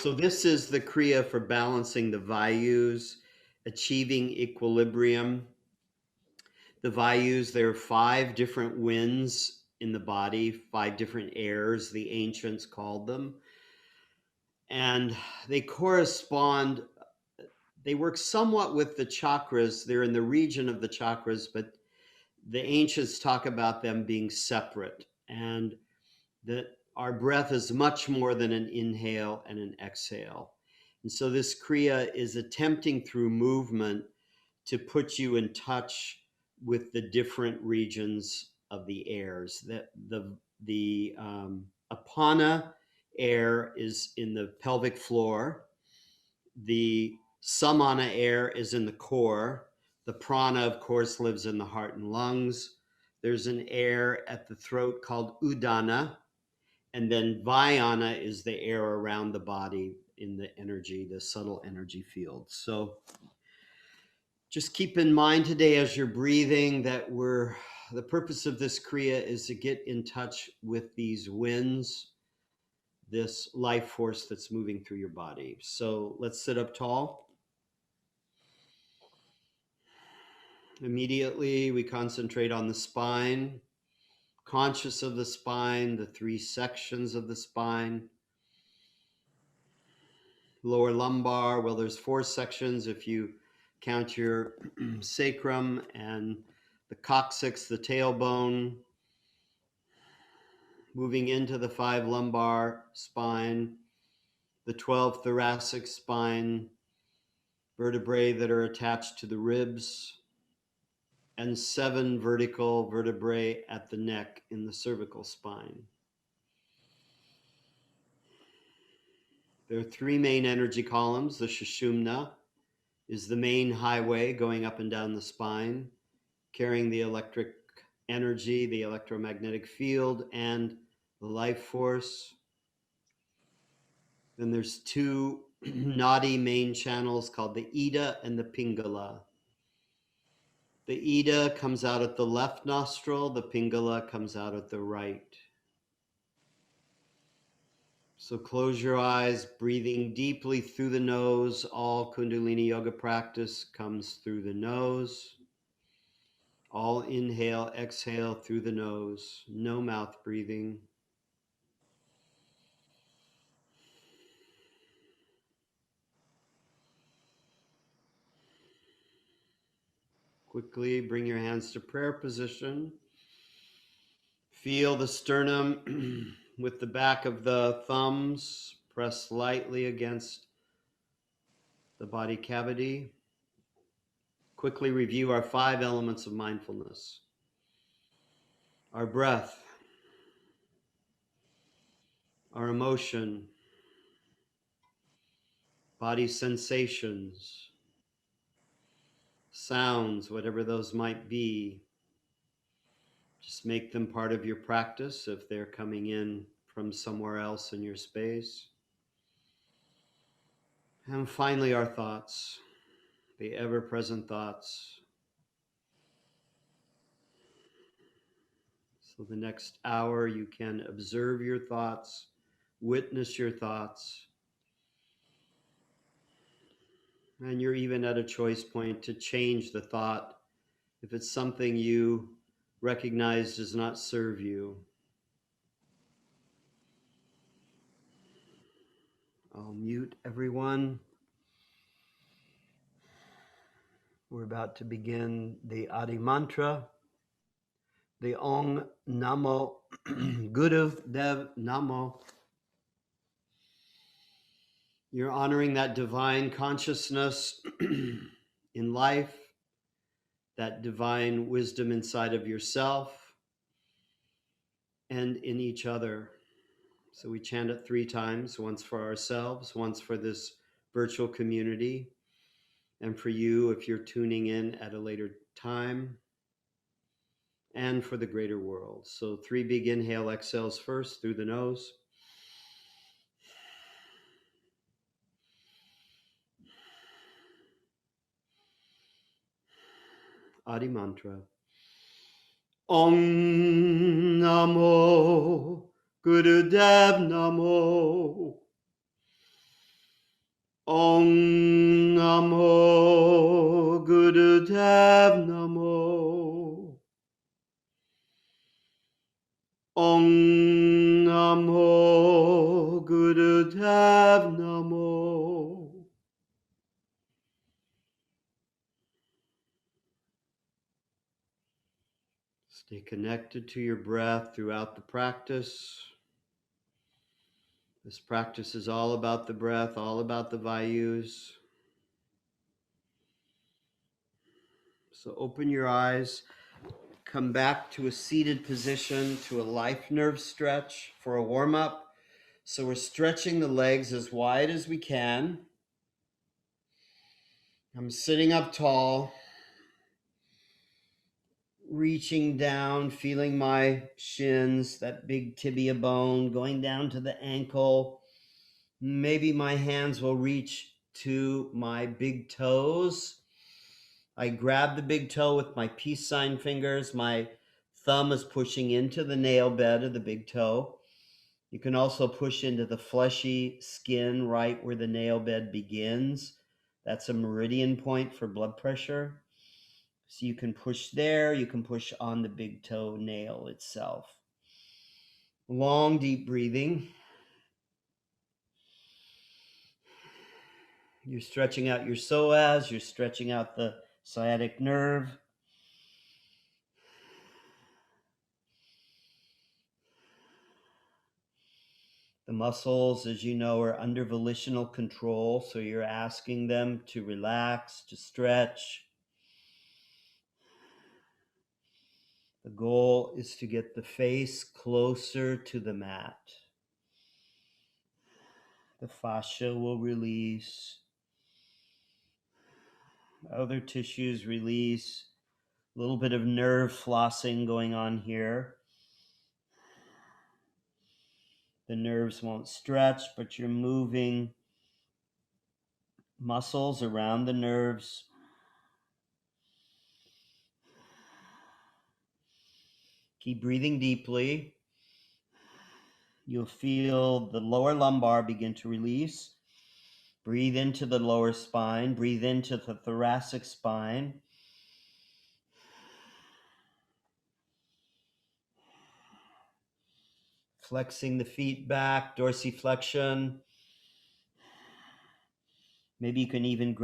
So this is the Kriya for balancing the Vayus, achieving equilibrium. The Vayus, there are 5 different winds in the body, 5 different airs, the ancients called them. And they correspond, they work somewhat with the chakras. They're in the region of the chakras, but the ancients talk about them being separate, and that our breath is much more than an inhale and an exhale. And so this Kriya is attempting through movement to put you in touch with the different regions of the airs. The Apana air is in the pelvic floor. The Samana air is in the core. The prana, of course, lives in the heart and lungs. There's an air at the throat called Udana. And then Vayana is the air around the body in the energy, the subtle energy field. So just keep in mind today as you're breathing that the purpose of this Kriya is to get in touch with these winds, this life force that's moving through your body. So let's sit up tall. Immediately, we concentrate on the spine, conscious of the spine, the 3 sections of the spine. Lower lumbar, well, there's 4 sections if you count your sacrum and the coccyx, the tailbone, moving into the 5 lumbar spine, the 12 thoracic spine, vertebrae that are attached to the ribs, and 7 vertical vertebrae at the neck in the cervical spine. There are 3 main energy columns. The Sushumna is the main highway going up and down the spine, carrying the electric energy, the electromagnetic field, and the life force. Then there's 2 nadi main channels called the Ida and the Pingala. The Ida comes out at the left nostril, the Pingala comes out at the right. So close your eyes, breathing deeply through the nose. All Kundalini Yoga practice comes through the nose. All inhale, exhale through the nose. No mouth breathing. Quickly bring your hands to prayer position. Feel the sternum with the back of the thumbs. Press lightly against the body cavity. Quickly review our 5 elements of mindfulness. Our breath, our emotion, body sensations, sounds, whatever those might be. Just make them part of your practice if they're coming in from somewhere else in your space. And finally, our thoughts, the ever-present thoughts. So the next hour, you can observe your thoughts, witness your thoughts, and you're even at a choice point to change the thought if it's something you recognize does not serve you. I'll mute everyone. We're about to begin the Adi Mantra, the Ong Namo Gurudev Dev Namo. You're honoring that divine consciousness in life, that divine wisdom inside of yourself and in each other. So we chant it 3 times, once for ourselves, once for this virtual community, and for you if you're tuning in at a later time, and for the greater world. So 3 big inhale exhales first through the nose. Adi Mantra. Om Namo Gurudev Namo. Om Namo Gurudev Namo. Om Namo Gurudev Namo. Stay connected to your breath throughout the practice. This practice is all about the breath, all about the vayus. So open your eyes, come back to a seated position, to a life nerve stretch for a warm up. So we're stretching the legs as wide as we can. I'm sitting up tall, reaching down, feeling my shins, that big tibia bone, going down to the ankle. Maybe my hands will reach to my big toes. I grab the big toe with my peace sign fingers. My thumb is pushing into the nail bed of the big toe. You can also push into the fleshy skin right where the nail bed begins. That's a meridian point for blood pressure. So you can push there, you can push on the big toe nail itself. Long, deep breathing. You're stretching out your psoas, you're stretching out the sciatic nerve. The muscles, as you know, are under volitional control, so you're asking them to relax, to stretch. The goal is to get the face closer to the mat. The fascia will release. Other tissues release. A little bit of nerve flossing going on here. The nerves won't stretch, but you're moving muscles around the nerves. Keep breathing deeply. You'll feel the lower lumbar begin to release. Breathe into the lower spine. Breathe into the thoracic spine. Flexing the feet back, dorsiflexion. Maybe you can even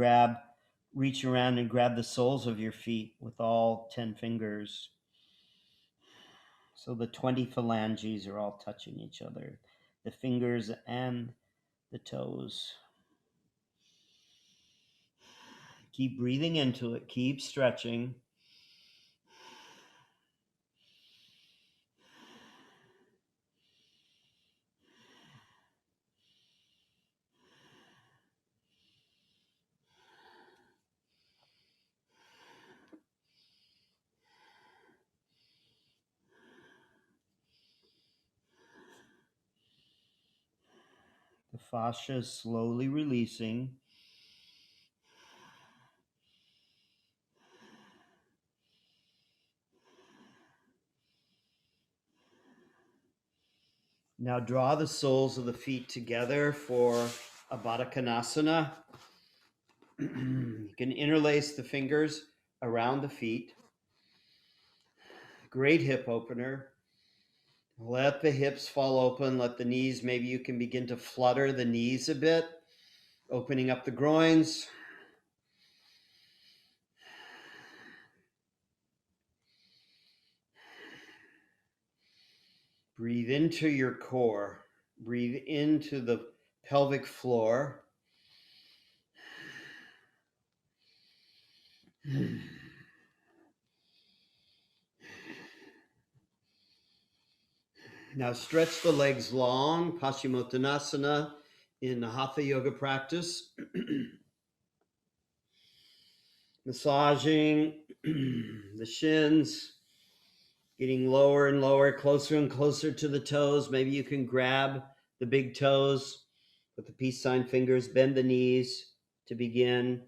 reach around and grab the soles of your feet with all 10 fingers. So the 20 phalanges are all touching each other, the fingers and the toes. Keep breathing into it, keep stretching. The fascia is slowly releasing. Now draw the soles of the feet together for a Baddha Konasana. You can interlace the fingers around the feet. Great hip opener. Let the hips fall open. Let the knees, maybe you can begin to flutter the knees a bit, opening up the groins. Breathe into your core. Breathe into the pelvic floor. Now stretch the legs long, Paschimottanasana in the Hatha Yoga practice. Massaging the shins, getting lower and lower, closer and closer to the toes. Maybe you can grab the big toes with the peace sign fingers, bend the knees to begin.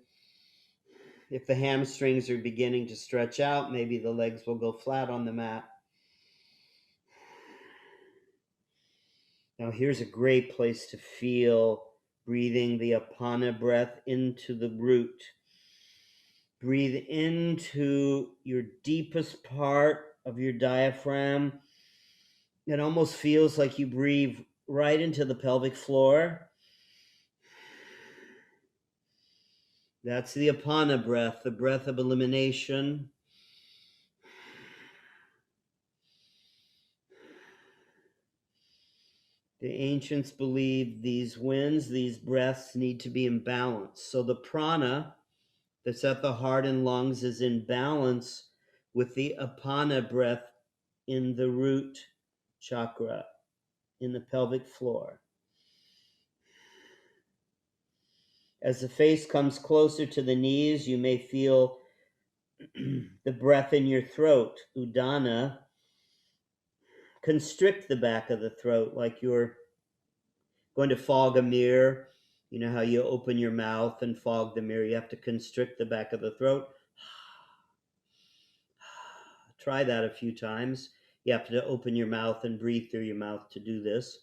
If the hamstrings are beginning to stretch out, maybe the legs will go flat on the mat. Now here's a great place to feel Breathing the Apana breath into the root. Breathe into your deepest part of your diaphragm. It almost feels like you breathe right into the pelvic floor. That's the Apana breath, the breath of elimination. The ancients believed these winds, these breaths need to be in balance. So the prana that's at the heart and lungs is in balance with the Apana breath in the root chakra, in the pelvic floor. As the face comes closer to the knees, you may feel the breath in your throat, Udana, constrict the back of the throat like you're going to fog a mirror. You know how you open your mouth and fog the mirror? You have to constrict the back of the throat. Try that a few times. You have to open your mouth and breathe through your mouth to do this.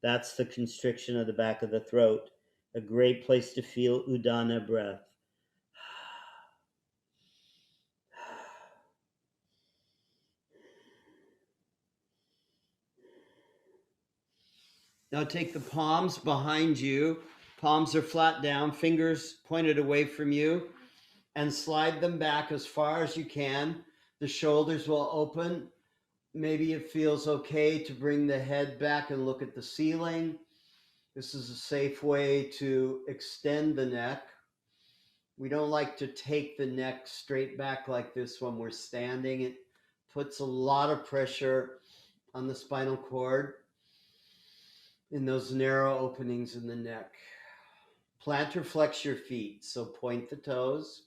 That's the constriction of the back of the throat. A great place to feel Udana breath. Now take the palms behind you. Palms are flat down, fingers pointed away from you, and slide them back as far as you can. The shoulders will open. Maybe it feels okay to bring the head back and look at the ceiling. This is a safe way to extend the neck. We don't like to take the neck straight back like this when we're standing. It puts a lot of pressure on the spinal cord in those narrow openings in the neck. Plantar flex your feet, so point the toes.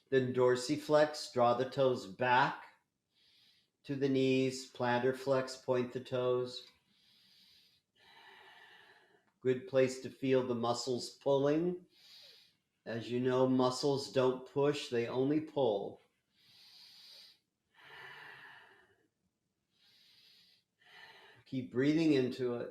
Then dorsiflex, draw the toes back to the knees. Plantar flex, point the toes. Good place to feel the muscles pulling. As you know, muscles don't push, they only pull. Keep breathing into it.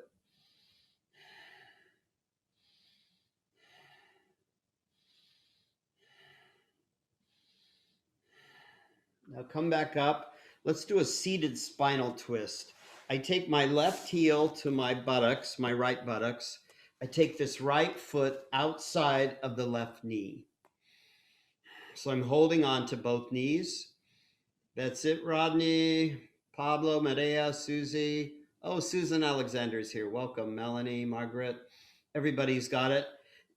Now come back up. Let's do a seated spinal twist. I take my left heel to my buttocks, my right buttocks. I take this right foot outside of the left knee. So I'm holding on to both knees. That's it, Rodney, Pablo, Medea, Susie. Oh, Susan Alexander is here. Welcome, Melanie, Margaret. Everybody's got it.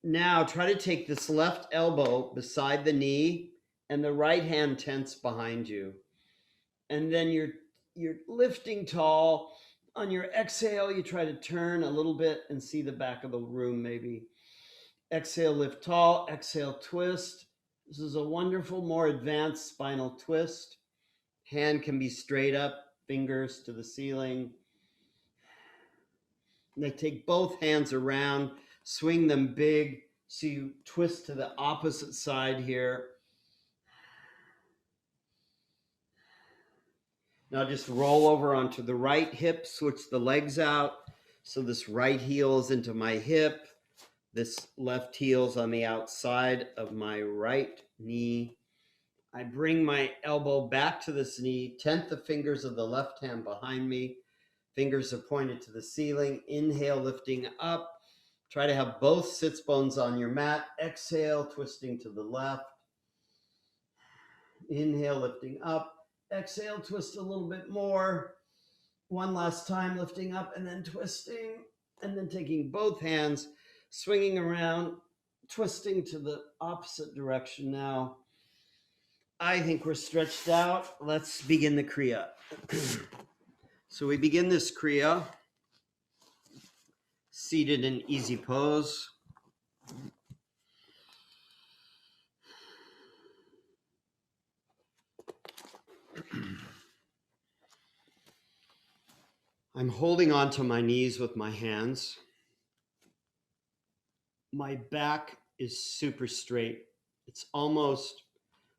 Now try to take this left elbow beside the knee and the right hand tense behind you. And then you're lifting tall. On your exhale, you try to turn a little bit and see the back of the room maybe. Exhale, lift tall. Exhale, twist. This is a wonderful, more advanced spinal twist. Hand can be straight up, fingers to the ceiling. And they take both hands around, swing them big, so you twist to the opposite side here. Now just roll over onto the right hip, switch the legs out. So this right heel is into my hip. This left heel's on the outside of my right knee. I bring my elbow back to this knee, tent the fingers of the left hand behind me. Fingers are pointed to the ceiling. Inhale, lifting up. Try to have both sits bones on your mat. Exhale, twisting to the left. Inhale, lifting up. Exhale, twist a little bit more. One last time, lifting up and then twisting. And then taking both hands, swinging around, twisting to the opposite direction now. I think we're stretched out. Let's begin the Kriya. So we begin this Kriya seated in easy pose. I'm holding onto my knees with my hands. My back is super straight. It's almost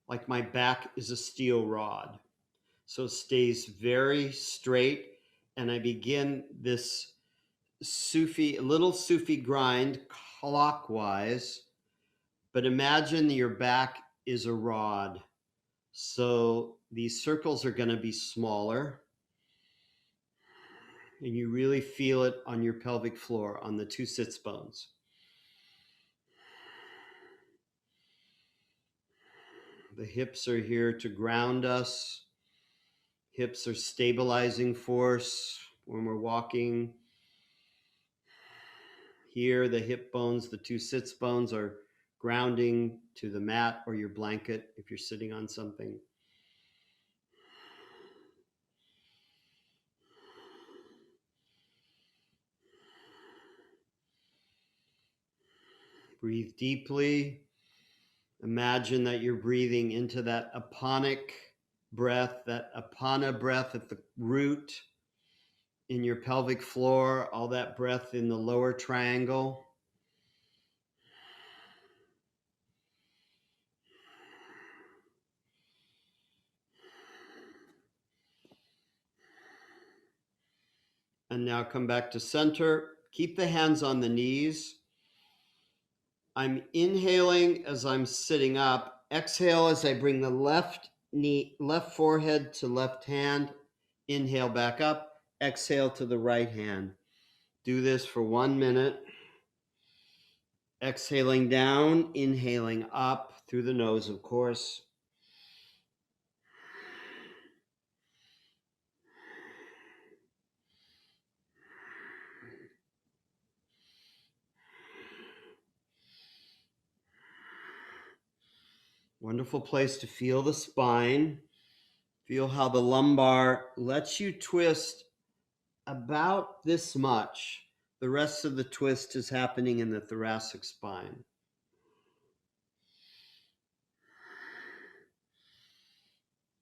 like my back is a steel rod. So it stays very straight. And I begin this a little Sufi grind clockwise, but imagine your back is a rod. So these circles are going to be smaller, and you really feel it on your pelvic floor, on the two sits bones. The hips are here to ground us. Hips are stabilizing force when we're walking. Here, the hip bones, the two sits bones are grounding to the mat or your blanket if you're sitting on something. Breathe deeply. Imagine that you're breathing into that aponic breath, that apana breath at the root in your pelvic floor, all that breath in the lower triangle. And now come back to center. Keep the hands on the knees. I'm inhaling as I'm sitting up. Exhale as I bring the left knee, left forehead to left hand. Inhale back up. Exhale to the right hand. Do this for 1 minute. Exhaling down, inhaling up through the nose, of course. Wonderful place to feel the spine. Feel how the lumbar lets you twist about this much. The rest of the twist is happening in the thoracic spine.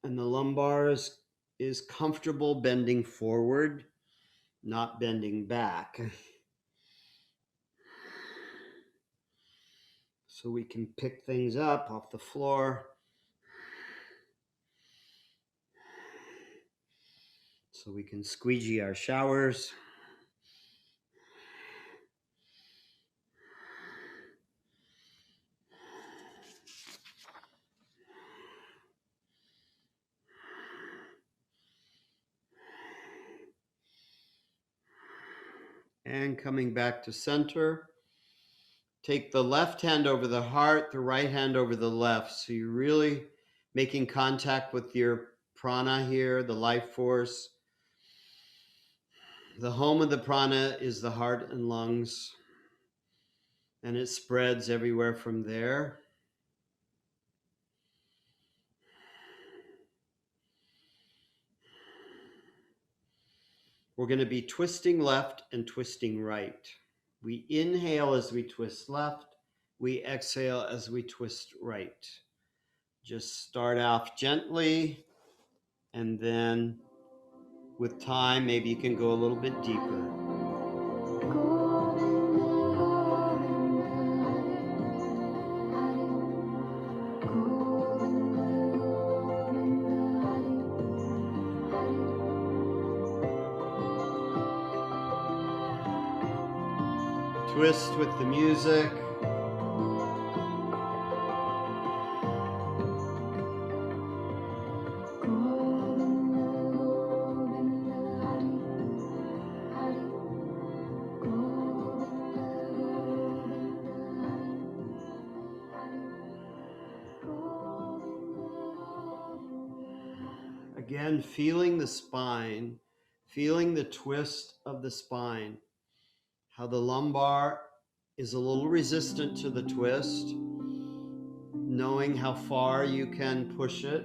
And the lumbar is comfortable bending forward, not bending back. So we can pick things up off the floor. So we can squeegee our showers. And coming back to center. Take the left hand over the heart, the right hand over the left. So you're really making contact with your prana here, the life force. The home of the prana is the heart and lungs, and it spreads everywhere from there. We're going to be twisting left and twisting right. We inhale as we twist left. We exhale as we twist right. Just start off gently, and then with time, maybe you can go a little bit deeper. Twist with the music. Again, feeling the spine, feeling the twist of the spine, how the lumbar is a little resistant to the twist, knowing how far you can push it.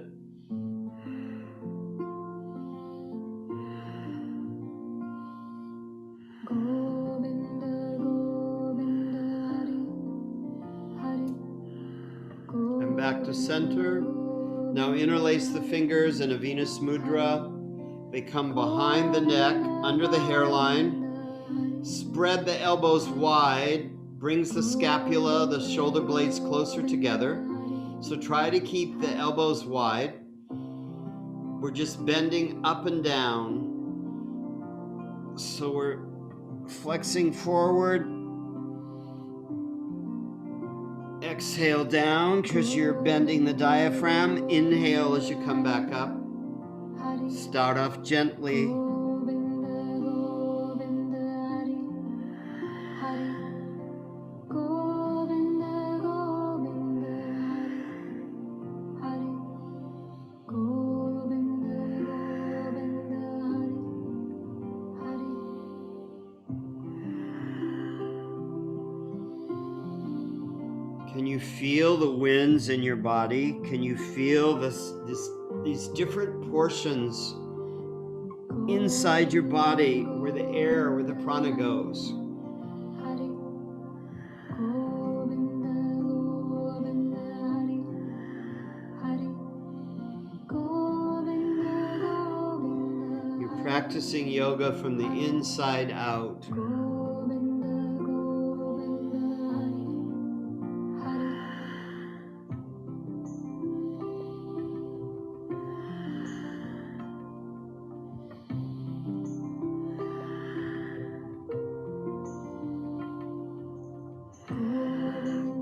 And back to center. Now interlace the fingers in a Venus Mudra. They come behind the neck, under the hairline. Spread the elbows wide, brings the scapula, the shoulder blades closer together. So try to keep the elbows wide. We're just bending up and down. So we're Flexing forward. Exhale down because you're bending the diaphragm. Inhale as you come back up. Start off gently. Can you feel the winds in your body? Can you feel these different portions inside your body where the air, where the prana goes? You're practicing yoga from the inside out.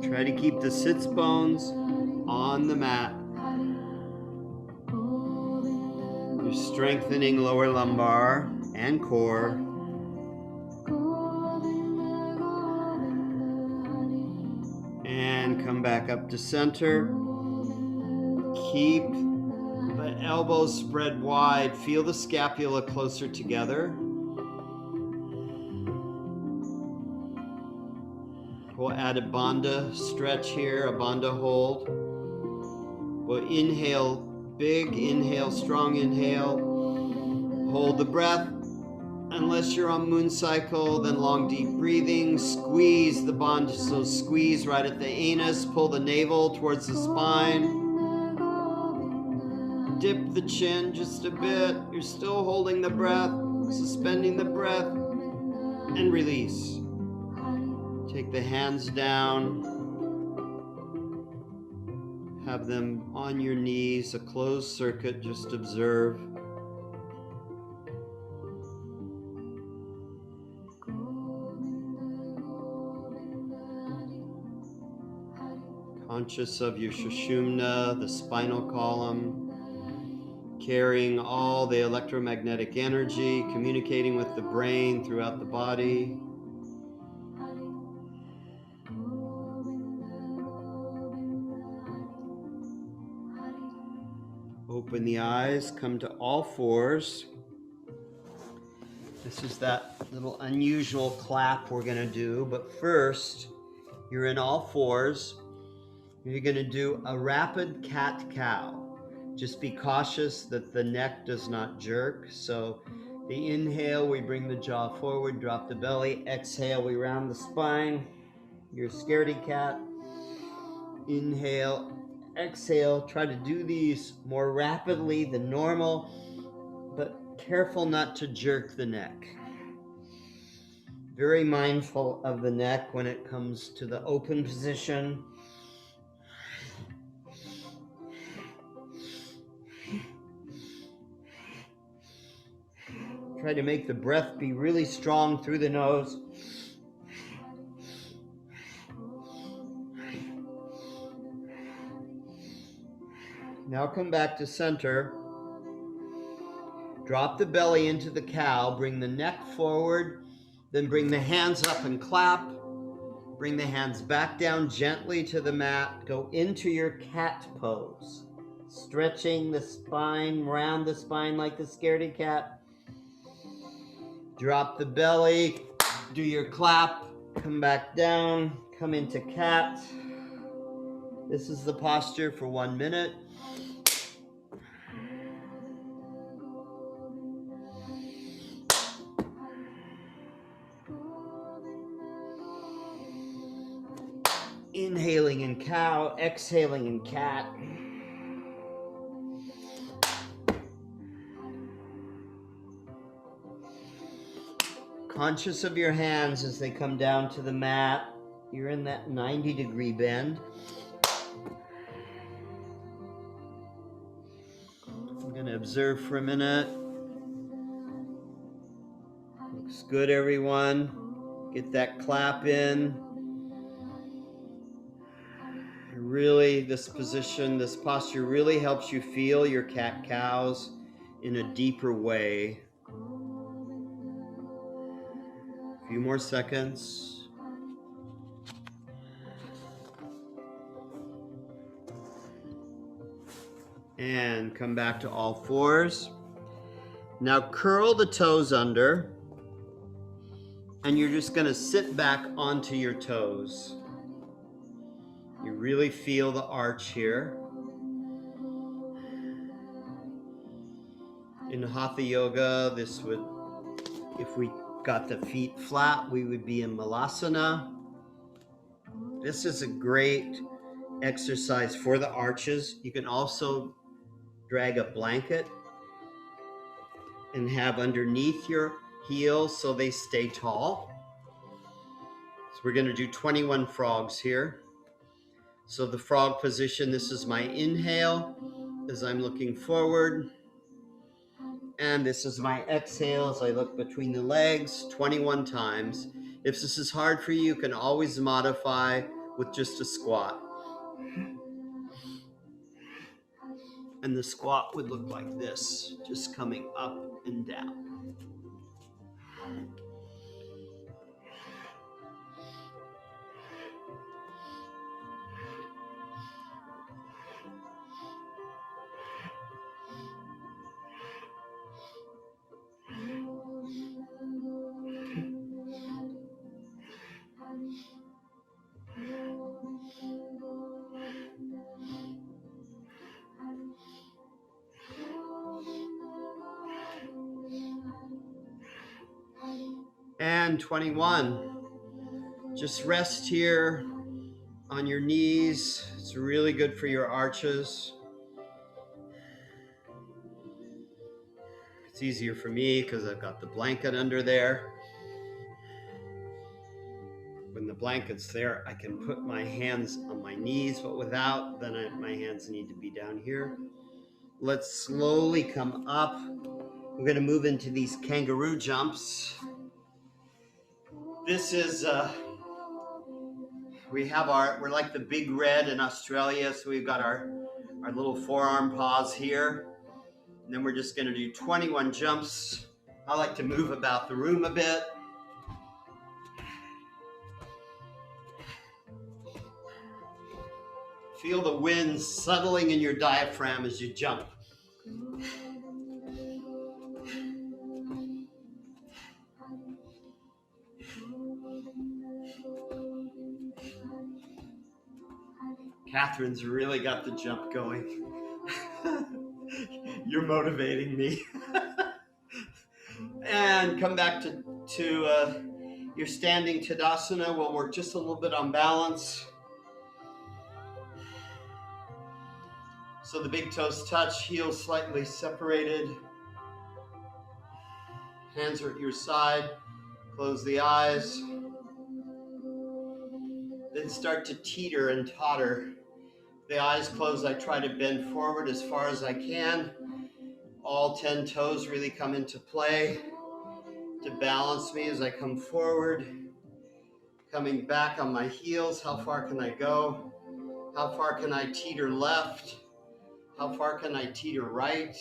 Try to keep the sits bones on the mat. You're strengthening lower lumbar and core. And come back up to center. Keep the elbows spread wide. Feel the scapula closer together. We'll add a bandha stretch here, a bandha hold. We'll inhale, big inhale, strong inhale. Hold the breath. Unless you're on moon cycle, then long deep breathing. Squeeze the bandha, so squeeze right at the anus. Pull the navel towards the spine. Dip the chin just a bit. You're still holding the breath, suspending the breath, and release. Take the hands down. Have them on your knees, a closed circuit, just observe. Conscious of your Sushumna, the spinal column, carrying all the electromagnetic energy, communicating with the brain throughout the body. Open the eyes, come to all fours. This is that little unusual clap we're going to do, but first, you're in all fours. You're going to do a rapid cat-cow. Just be cautious that the neck does not jerk. So the inhale, we bring the jaw forward, drop the belly. Exhale, we round the spine. Your scaredy cat. Inhale, exhale. Try to do these more rapidly than normal, but careful not to jerk the neck. Very mindful of the neck when it comes to the open position. Try to make the breath be really strong through the nose. Now come back to center. Drop the belly into the cow. Bring the neck forward. Then bring the hands up and clap. Bring the hands back down gently to the mat. Go into your cat pose. Stretching the spine, round the spine like the scaredy cat. Drop the belly, do your clap, come back down, come into cat. This is the posture for 1 minute. Inhaling in cow, exhaling in cat. Conscious of your hands as they come down to the mat. You're in that 90-degree bend. I'm going to observe for a minute. Looks good, everyone. Get that clap in. Really, this position, this posture really helps you feel your cat-cows in a deeper way. A few more seconds. And come back to all fours. Now curl the toes under, and you're just going to sit back onto your toes. You really feel the arch here. In Hatha Yoga, this would, if we got the feet flat, we would be in Malasana. This is a great exercise for the arches. You can also drag a blanket and have underneath your heels so they stay tall. So we're going to do 21 frogs here. So the frog position, this is my inhale as I'm looking forward. And this is my exhale as I look between the legs 21 times. If this is hard for you, you can always modify with just a squat. And the squat would look like this, just coming up and down. And 21. Just rest here on your knees. It's really good for your arches. It's easier for me because I've got the blanket under there. When the blanket's there, I can put my hands on my knees, but without, then my hands need to be down here. Let's slowly come up. We're going to move into these kangaroo jumps. This is, we're like the big red in Australia, so we've got our little forearm paws here. And then we're just going to do 21 jumps. I like to move about the room a bit. Feel the wind settling in your diaphragm as you jump. Catherine's really got the jump going. You're motivating me. And come back to your standing Tadasana. We'll work just a little bit on balance. So the big toes touch, heels slightly separated. Hands are at your side. Close the eyes. Then start to teeter and totter. The eyes closed, I try to bend forward as far as I can. All 10 toes really come into play to balance me as I come forward. Coming back on my heels, how far can I go? How far can I teeter left? How far can I teeter right?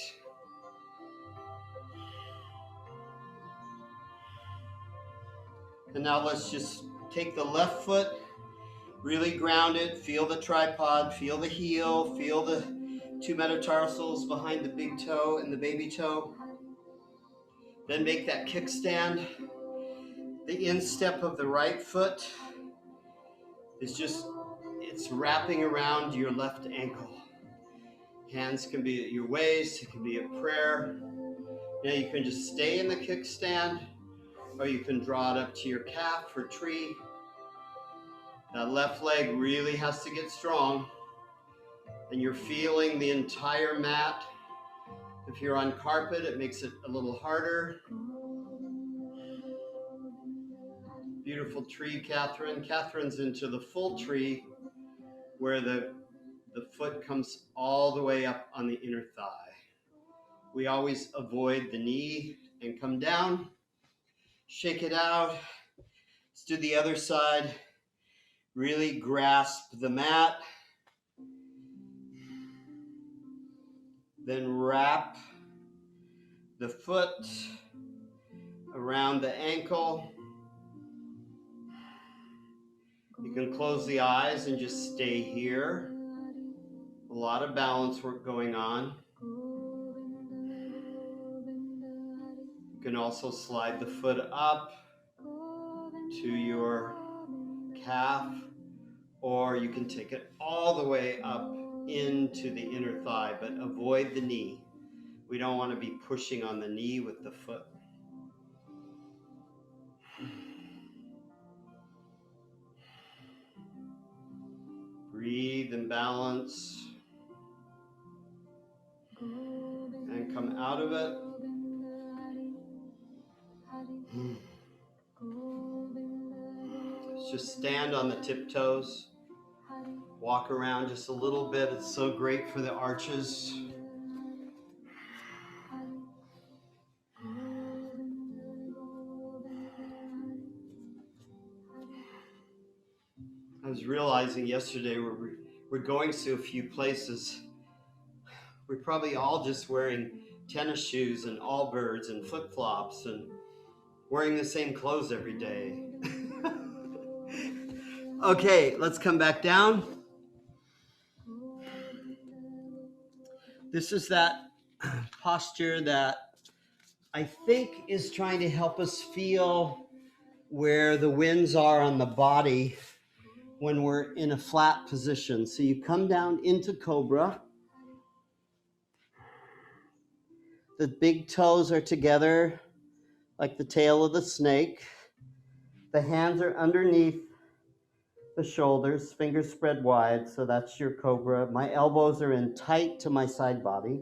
And now let's just take the left foot, really ground it, feel the tripod, feel the heel, feel the 2 metatarsals behind the big toe and the baby toe. Then make that kickstand. The instep of the right foot is just, it's wrapping around your left ankle. Hands can be at your waist, it can be at prayer. Now you can just stay in the kickstand, or you can draw it up to your calf for tree. That left leg really has to get strong, and you're feeling the entire mat. If you're on carpet, it makes it a little harder. Beautiful tree, Catherine. Catherine's into the full tree, where the foot comes all the way up on the inner thigh. We always avoid the knee and come down. Shake it out. Let's do the other side. Really grasp the mat. Then wrap the foot around the ankle. You can close the eyes and just stay here. A lot of balance work going on. You can also slide the foot up to your calf, or you can take it all the way up into the inner thigh, but avoid the knee. We don't want to be pushing on the knee with the foot. Breathe and balance. And come out of it. Just stand on the tiptoes. Walk around just a little bit. It's so great for the arches. I was realizing yesterday we're going to a few places. We're probably all just wearing tennis shoes and Allbirds and flip-flops and wearing the same clothes every day. Okay, let's come back down. This is that posture that I think is trying to help us feel where the winds are on the body when we're in a flat position. So you come down into Cobra. The big toes are together like the tail of the snake. The hands are underneath the shoulders, fingers spread wide, so that's your Cobra. My elbows are in tight to my side body.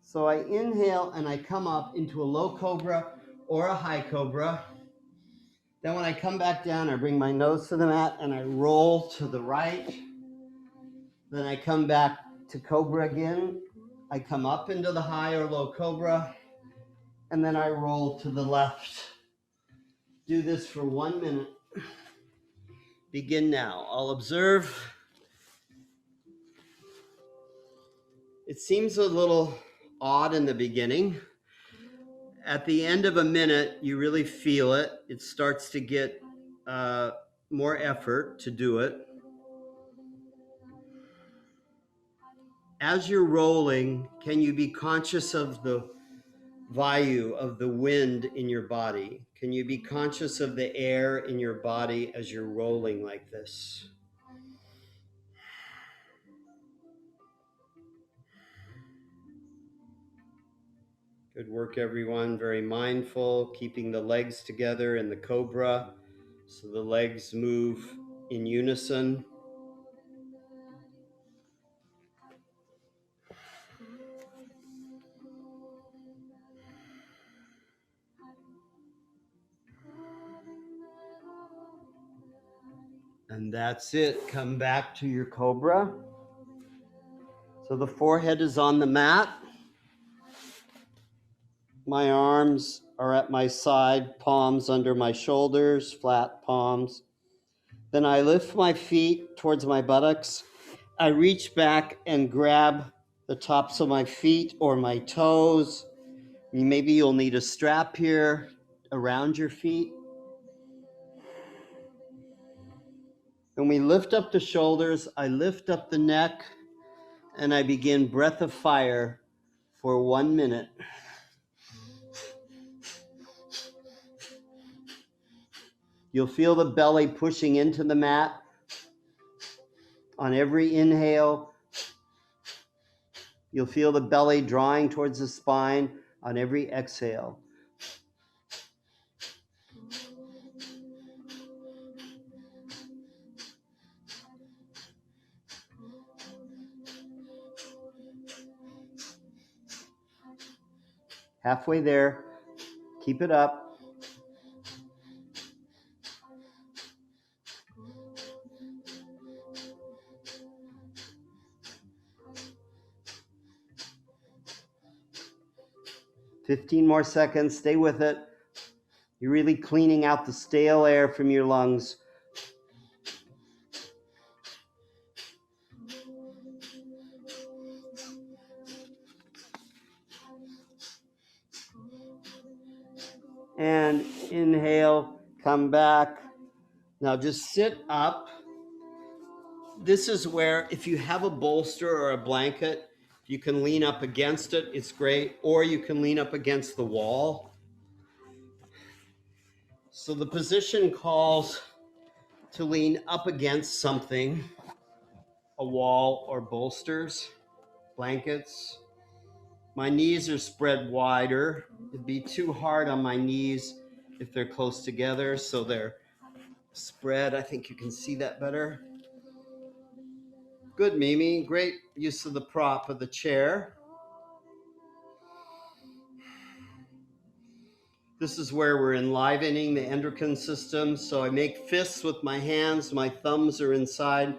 So I inhale and I come up into a low Cobra or a high Cobra. Then when I come back down, I bring my nose to the mat and I roll to the right. Then I come back to Cobra again. I come up into the high or low Cobra, and then I roll to the left. Do this for 1 minute. Begin now. I'll observe. It seems a little odd in the beginning. At the end of a minute, you really feel it. It starts to get more effort to do it. As you're rolling, can you be conscious of the vayu, of the wind in your body? Can you be conscious of the air in your body as you're rolling like this? Good work, everyone. Very mindful, keeping the legs together in the Cobra so the legs move in unison. And that's it. Come back to your Cobra. So the forehead is on the mat. My arms are at my side, palms under my shoulders, flat palms. Then I lift my feet towards my buttocks. I reach back and grab the tops of my feet or my toes. Maybe you'll need a strap here around your feet. When we lift up the shoulders, I lift up the neck and I begin breath of fire for 1 minute. You'll feel the belly pushing into the mat on every inhale. You'll feel the belly drawing towards the spine on every exhale. Halfway there. Keep it up. "15 more seconds. Stay with it. You're really cleaning out the stale air from your lungs. And inhale, come back. Now just sit up. This is where, if you have a bolster or a blanket, you can lean up against it, it's great, or you can lean up against the wall. So the position calls to lean up against something, a wall or bolsters, blankets. My knees are spread wider. It'd be too hard on my knees if they're close together, so they're spread. I think you can see that better. Good, Mimi. Great use of the prop of the chair. This is where we're enlivening the endocrine system. So I make fists with my hands, my thumbs are inside,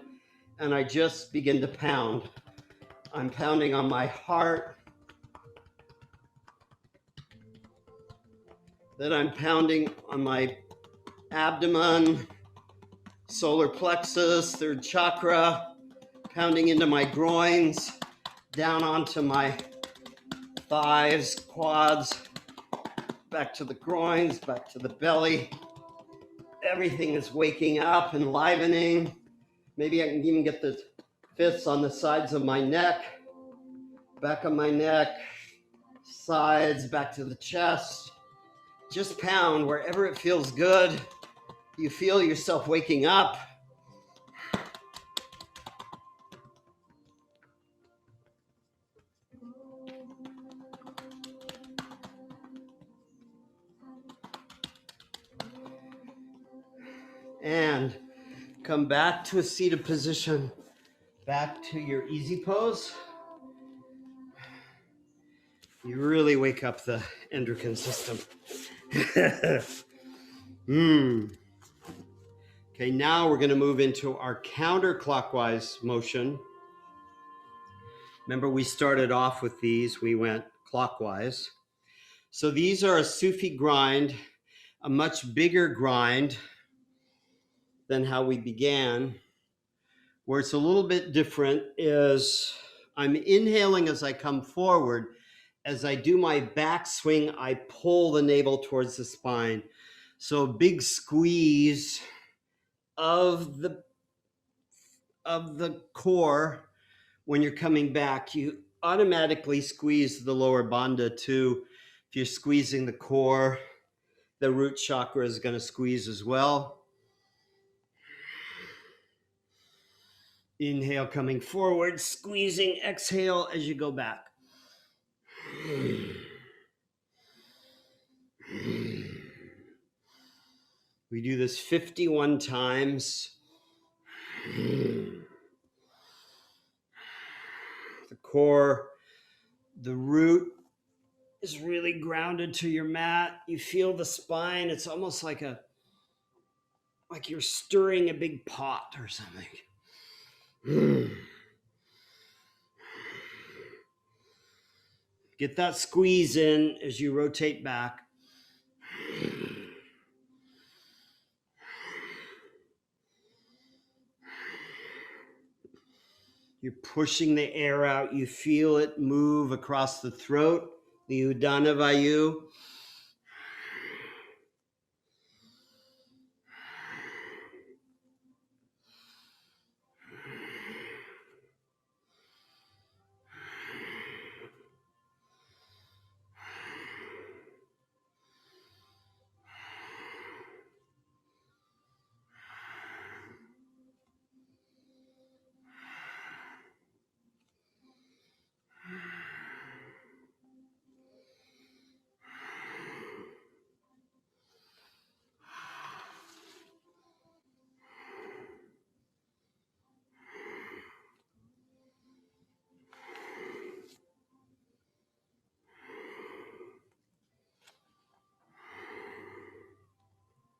and I just begin to pound. I'm pounding on my heart. Then I'm pounding on my abdomen, solar plexus, third chakra, pounding into my groins, down onto my thighs, quads, back to the groins, back to the belly. Everything is waking up, enlivening. Maybe I can even get the fists on the sides of my neck, back of my neck, sides, back to the chest. Just pound wherever it feels good. You feel yourself waking up. And come back to a seated position, back to your easy pose. You really wake up the endocrine system. Okay, now we're going to move into our counterclockwise motion. Remember, we started off with these, we went clockwise. So these are a Sufi grind, a much bigger grind than how we began. Where it's a little bit different is I'm inhaling as I come forward. As I do my back swing, I pull the navel towards the spine. So a big squeeze of the core. When you're coming back, you automatically squeeze the lower bandha too. If you're squeezing the core, the root chakra is going to squeeze as well. Inhale, coming forward, squeezing, exhale as you go back. We do this 51 times. The core, the root is really grounded to your mat. You feel the spine. It's almost like you're stirring a big pot or something. Get that squeeze in as you rotate back. You're pushing the air out. You feel it move across the throat, the Udana Vayu.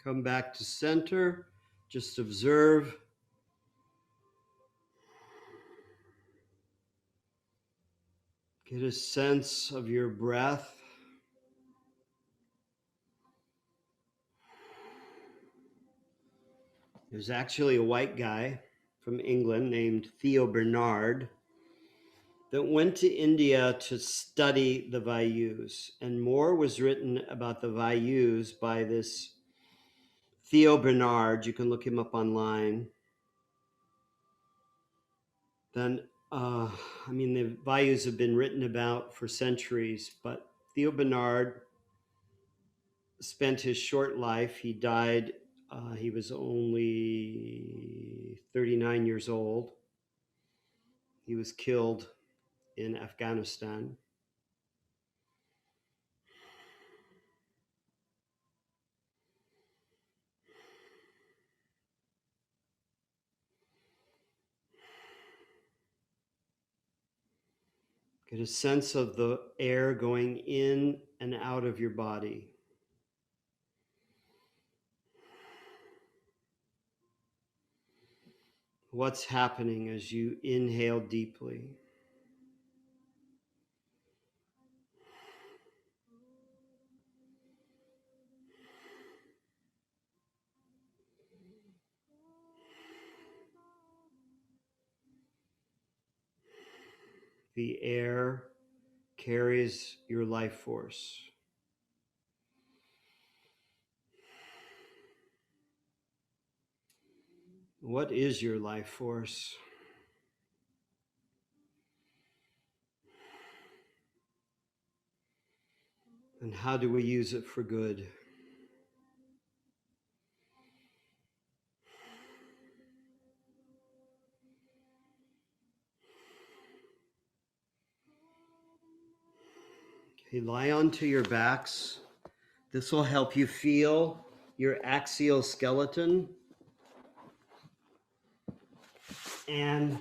Come back to center. Just observe. Get a sense of your breath. There's actually a white guy from England named Theo Bernard that went to India to study the Vayus. And more was written about the Vayus by this Theo Bernard. You can look him up online. Then, the Vayus have been written about for centuries, but Theo Bernard spent his short life. He died, he was only 39 years old. He was killed in Afghanistan. Get a sense of the air going in and out of your body. What's happening as you inhale deeply? The air carries your life force. What is your life force? And how do we use it for good? Okay, lie onto your backs. This will help you feel your axial skeleton and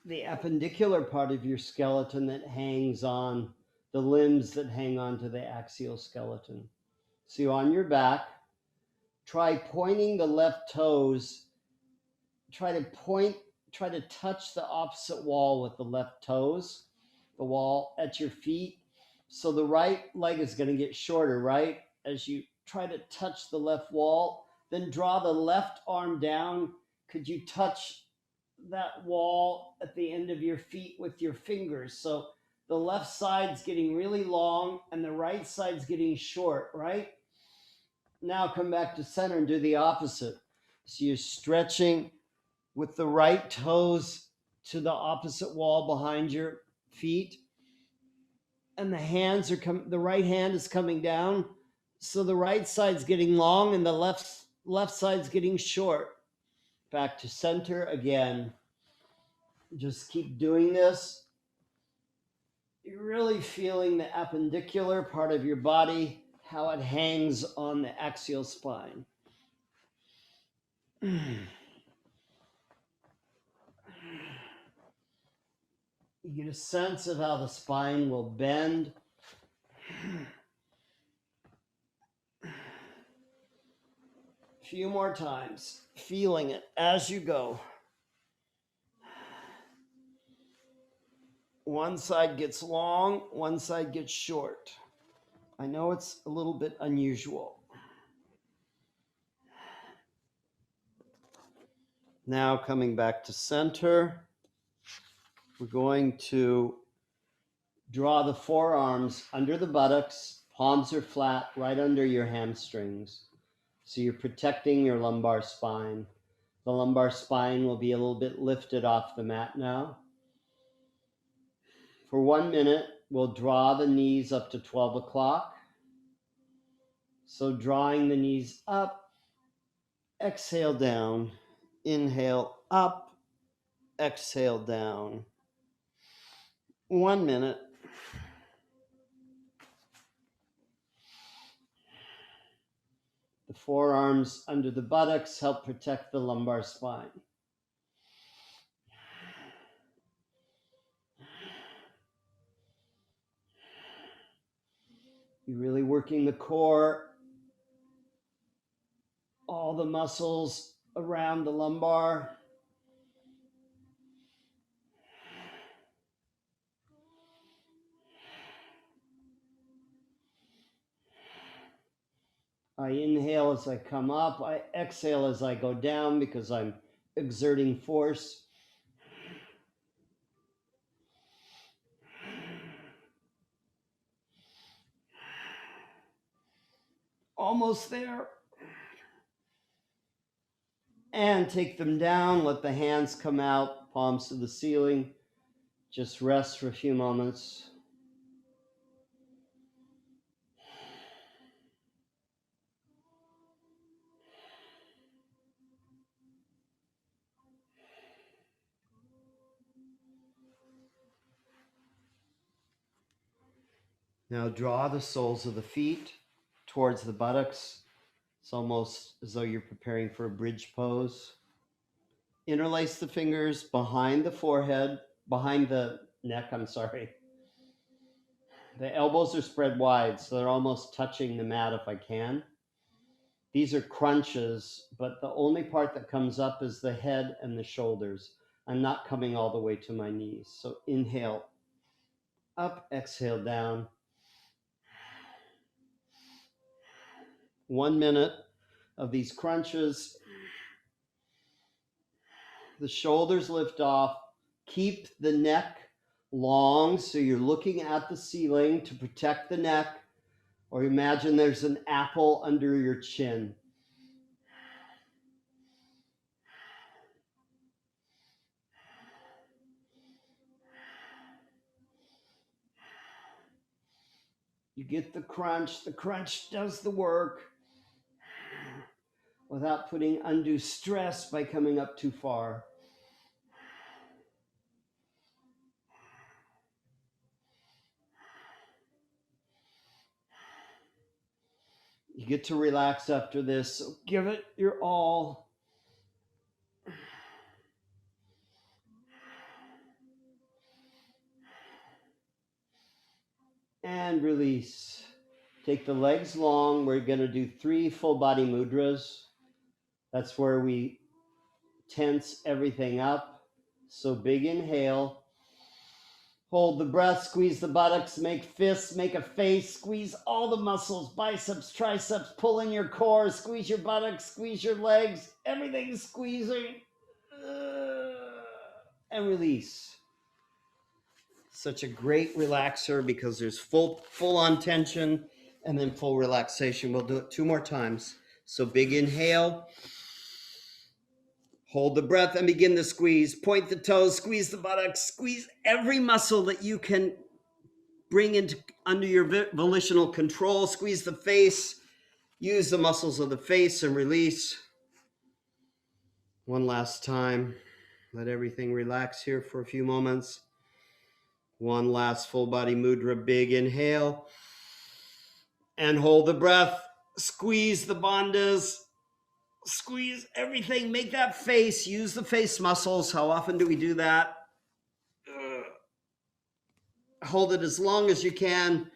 the appendicular part of your skeleton that hangs on the limbs that hang onto the axial skeleton. So on your back, try pointing the left toes. Try to touch the opposite wall with the left toes, the wall at your feet. So the right leg is going to get shorter, right? As you try to touch the left wall, then draw the left arm down. Could you touch that wall at the end of your feet with your fingers? So the left side's getting really long and the right side's getting short, right? Now come back to center and do the opposite. So you're stretching with the right toes to the opposite wall behind your feet, and the right hand is coming down, so the right side's getting long and the left side's getting short. Back to center again. Just keep doing this. You're really feeling the appendicular part of your body, how it hangs on the axial spine. You get a sense of how the spine will bend. A few more times, feeling it as you go. One side gets long, one side gets short. I know it's a little bit unusual. Now coming back to center, we're going to draw the forearms under the buttocks, palms are flat, right under your hamstrings. So you're protecting your lumbar spine. The lumbar spine will be a little bit lifted off the mat now. For 1 minute, we'll draw the knees up to 12 o'clock. So drawing the knees up, exhale down, inhale up, exhale down. 1 minute. The forearms under the buttocks help protect the lumbar spine. You're really working the core, all the muscles around the lumbar. I inhale as I come up. I exhale as I go down because I'm exerting force. Almost there. And take them down. Let the hands come out, palms to the ceiling. Just rest for a few moments. Now draw the soles of the feet towards the buttocks. It's almost as though you're preparing for a bridge pose. Interlace the fingers behind the forehead, behind the neck, I'm sorry. The elbows are spread wide, so they're almost touching the mat if I can. These are crunches, but the only part that comes up is the head and the shoulders. I'm not coming all the way to my knees. So inhale up, exhale down. 1 minute of these crunches. The shoulders lift off. Keep the neck long so you're looking at the ceiling to protect the neck, or imagine there's an apple under your chin. You get the crunch does the work without putting undue stress by coming up too far. You get to relax after this, so give it your all. And release. Take the legs long. We're going to do 3 full body mudras. That's where we tense everything up. So big inhale. Hold the breath, squeeze the buttocks, make fists, make a face, squeeze all the muscles, biceps, triceps, pull in your core, squeeze your buttocks, squeeze your legs, everything's squeezing. And release. Such a great relaxer because there's full on tension and then full relaxation. We'll do it 2 more times. So big inhale. Hold the breath and begin to squeeze. Point the toes, squeeze the buttocks, squeeze every muscle that you can bring into under your volitional control. Squeeze the face. Use the muscles of the face and release. One last time. Let everything relax here for a few moments. One last full body mudra. Big inhale. And hold the breath. Squeeze the bandhas. Squeeze everything. Make that face. Use the face muscles. How often do we do that? Hold it as long as you can.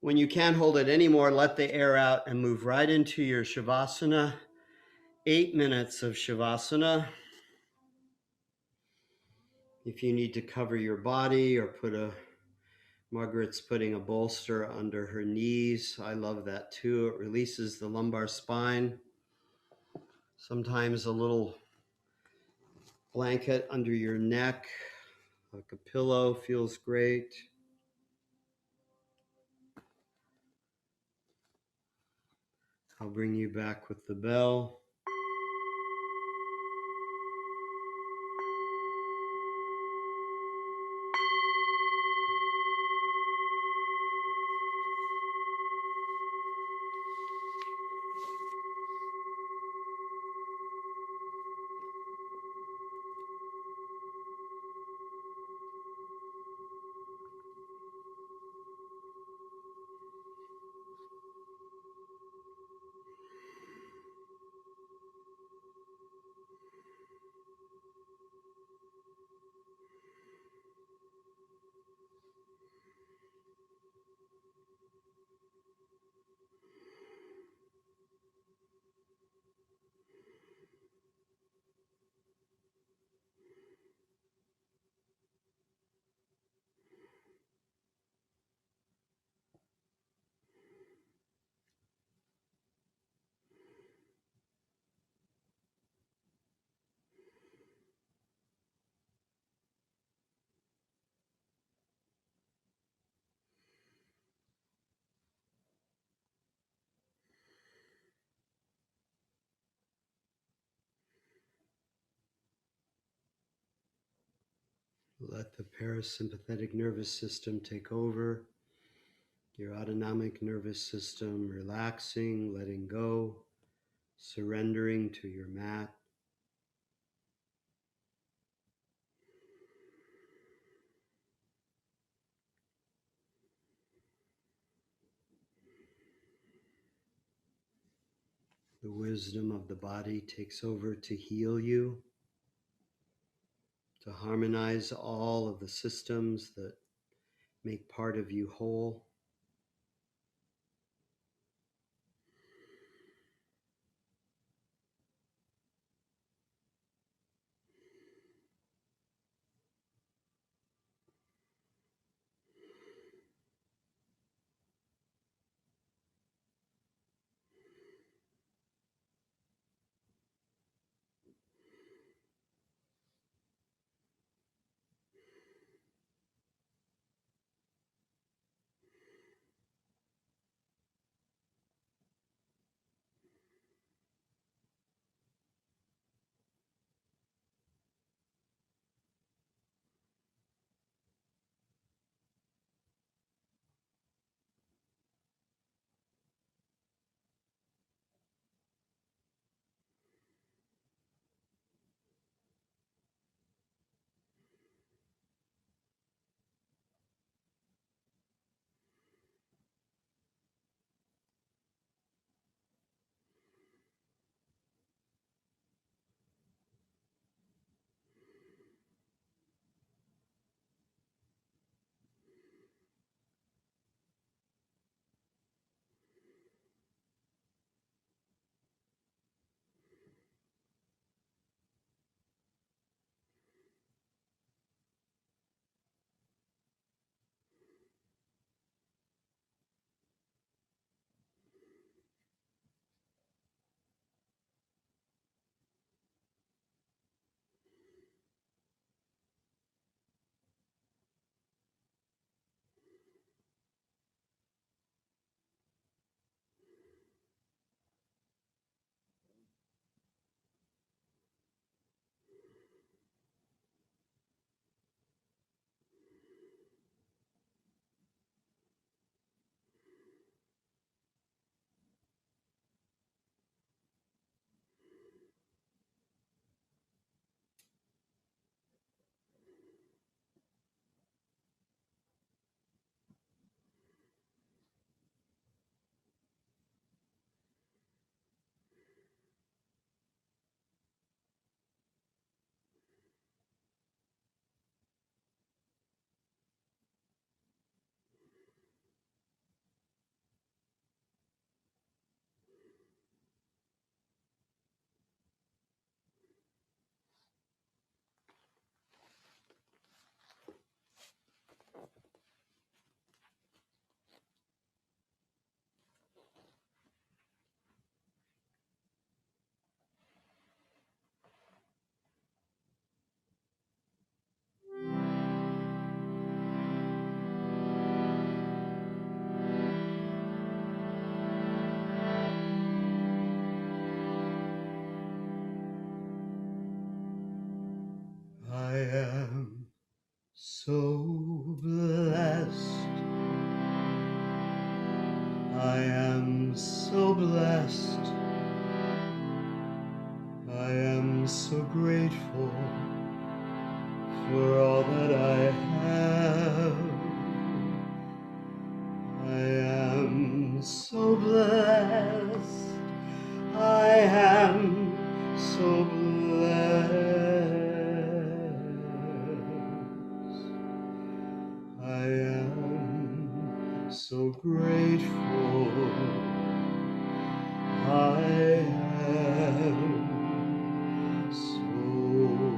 When you can't hold it anymore, let the air out and move right into your Shavasana. 8 minutes of Shavasana. If you need to cover your body or Margaret's putting a bolster under her knees. I love that too. It releases the lumbar spine. Sometimes a little blanket under your neck, like a pillow, feels great. I'll bring you back with the bell. Let the parasympathetic nervous system take over. Your autonomic nervous system relaxing, letting go, surrendering to your mat. The wisdom of the body takes over to heal you, to harmonize all of the systems that make part of you whole. I am so blessed. I am so blessed. I am so grateful for all that I have. I am so blessed. I am so blessed. I am so grateful. I am so blessed.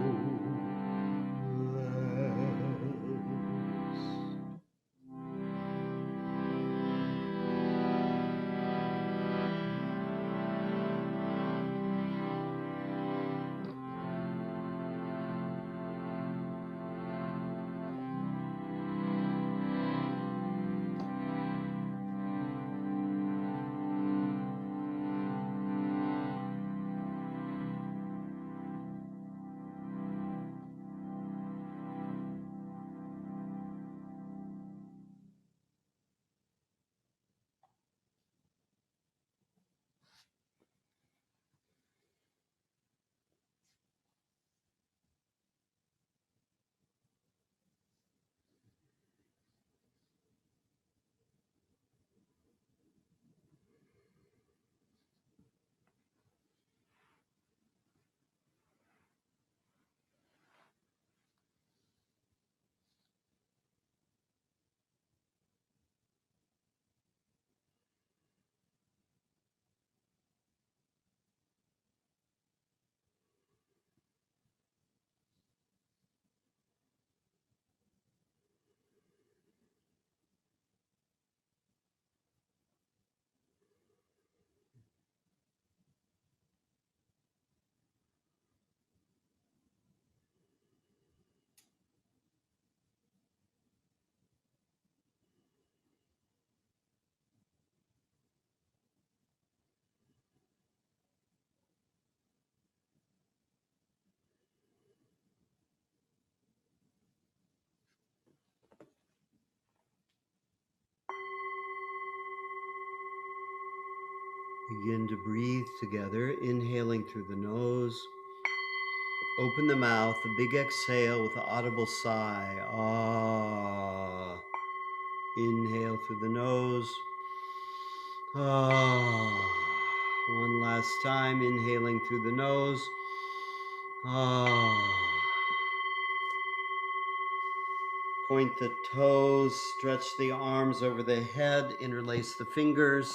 Begin to breathe together, inhaling through the nose. Open the mouth, a big exhale with an audible sigh. Ah. Inhale through the nose. Ah. One last time, inhaling through the nose. Ah. Point the toes, stretch the arms over the head, interlace the fingers,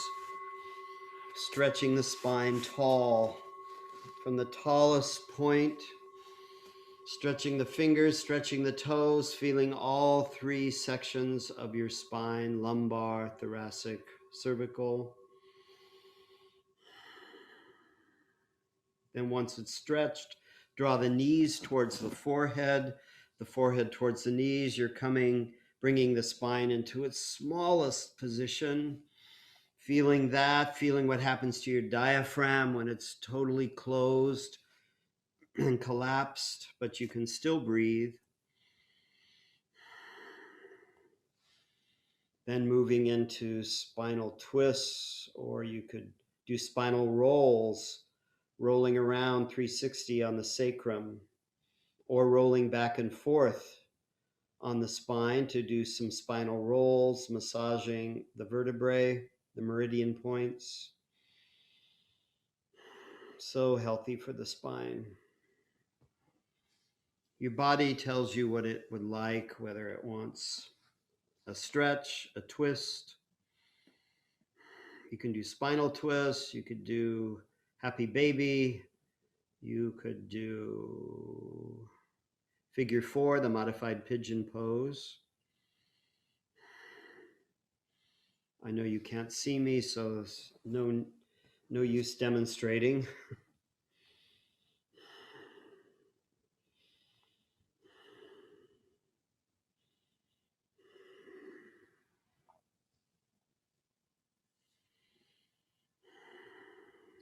stretching the spine tall. From the tallest point, stretching the fingers, stretching the toes, feeling all three sections of your spine, lumbar, thoracic, cervical. Then once it's stretched, draw the knees towards the forehead towards the knees. You're bringing the spine into its smallest position, feeling what happens to your diaphragm when it's totally closed and collapsed, but you can still breathe. Then moving into spinal twists, or you could do spinal rolls, rolling around 360 on the sacrum, or rolling back and forth on the spine to do some spinal rolls, massaging the vertebrae, the meridian points. So healthy for the spine. Your body tells you what it would like, whether it wants a stretch, a twist. You can do spinal twists, you could do happy baby, you could do figure 4, the modified pigeon pose. I know you can't see me, so there's no use demonstrating.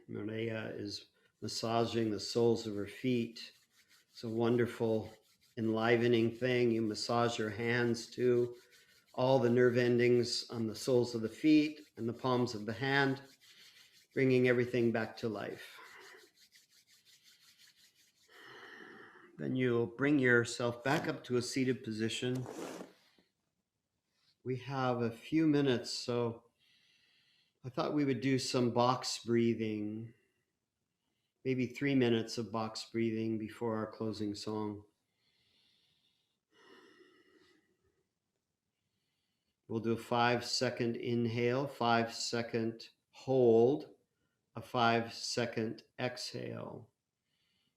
Maria is massaging the soles of her feet. It's a wonderful, enlivening thing. You massage your hands too, all the nerve endings on the soles of the feet and the palms of the hand, bringing everything back to life. Then you'll bring yourself back up to a seated position. We have a few minutes, so I thought we would do some box breathing, maybe 3 minutes of box breathing before our closing song. We'll do a 5-second inhale, 5-second hold, a 5-second exhale.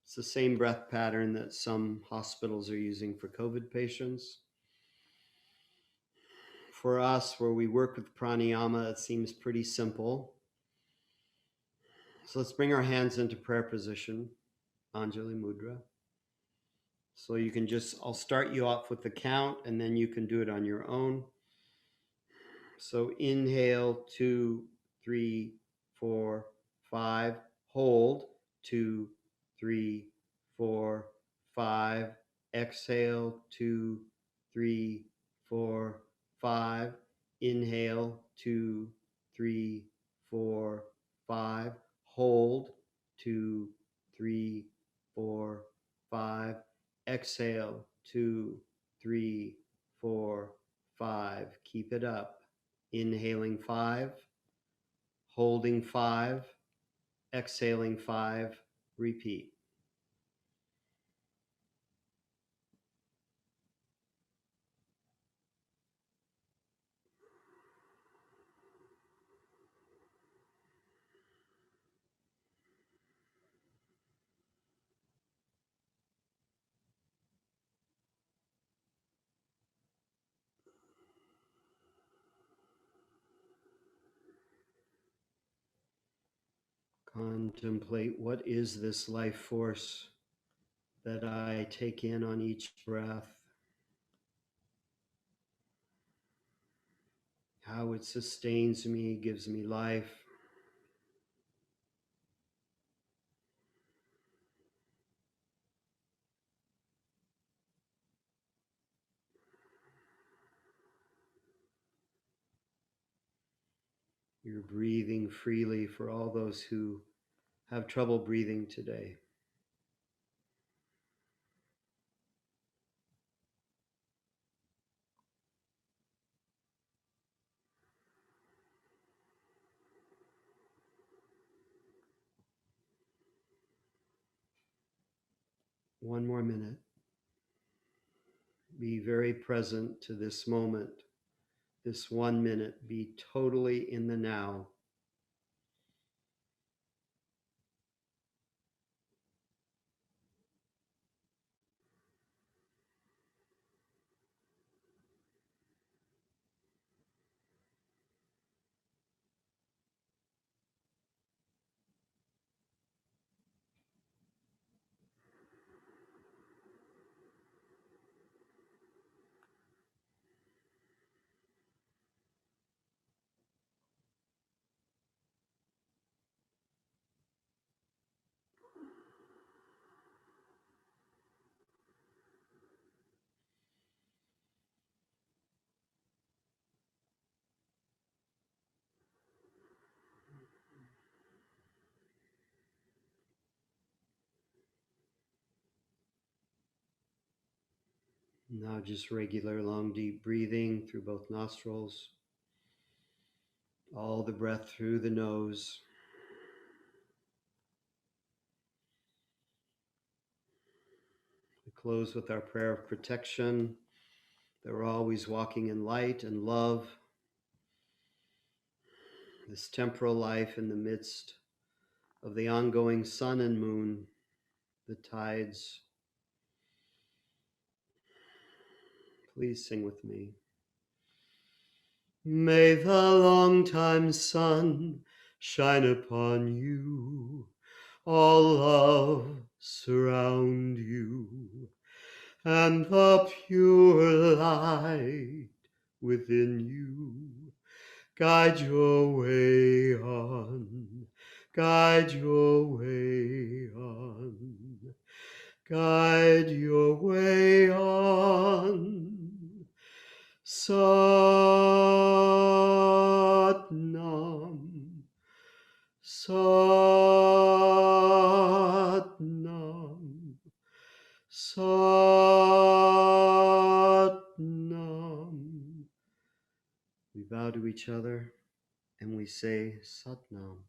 It's the same breath pattern that some hospitals are using for COVID patients. For us, where we work with pranayama, it seems pretty simple. So let's bring our hands into prayer position, Anjali Mudra. So you can I'll start you off with the count, and then you can do it on your own. So inhale, 2, 3, 4, 5. Hold, 2, 3, 4, 5. Exhale, 2, 3, 4, 5. Inhale, 2, 3, 4, 5. Hold, 2, 3, 4, 5. Exhale, 2, 3, 4, 5. Keep it up. Inhaling 5, holding 5, exhaling 5, repeat. Contemplate, what is this life force that I take in on each breath? How it sustains me, gives me life. You're breathing freely for all those who have trouble breathing today. One more minute. Be very present to this moment, this 1 minute. Be totally in the now. Now just regular long deep breathing through both nostrils. All the breath through the nose. We close with our prayer of protection, that we're always walking in light and love. This temporal life in the midst of the ongoing sun and moon, the tides. Please sing with me. May the long-time sun shine upon you, all love surround you, and the pure light within you guide your way on, guide your way on, guide your way on. Satnam, Satnam, Satnam. We bow to each other and we say Satnam.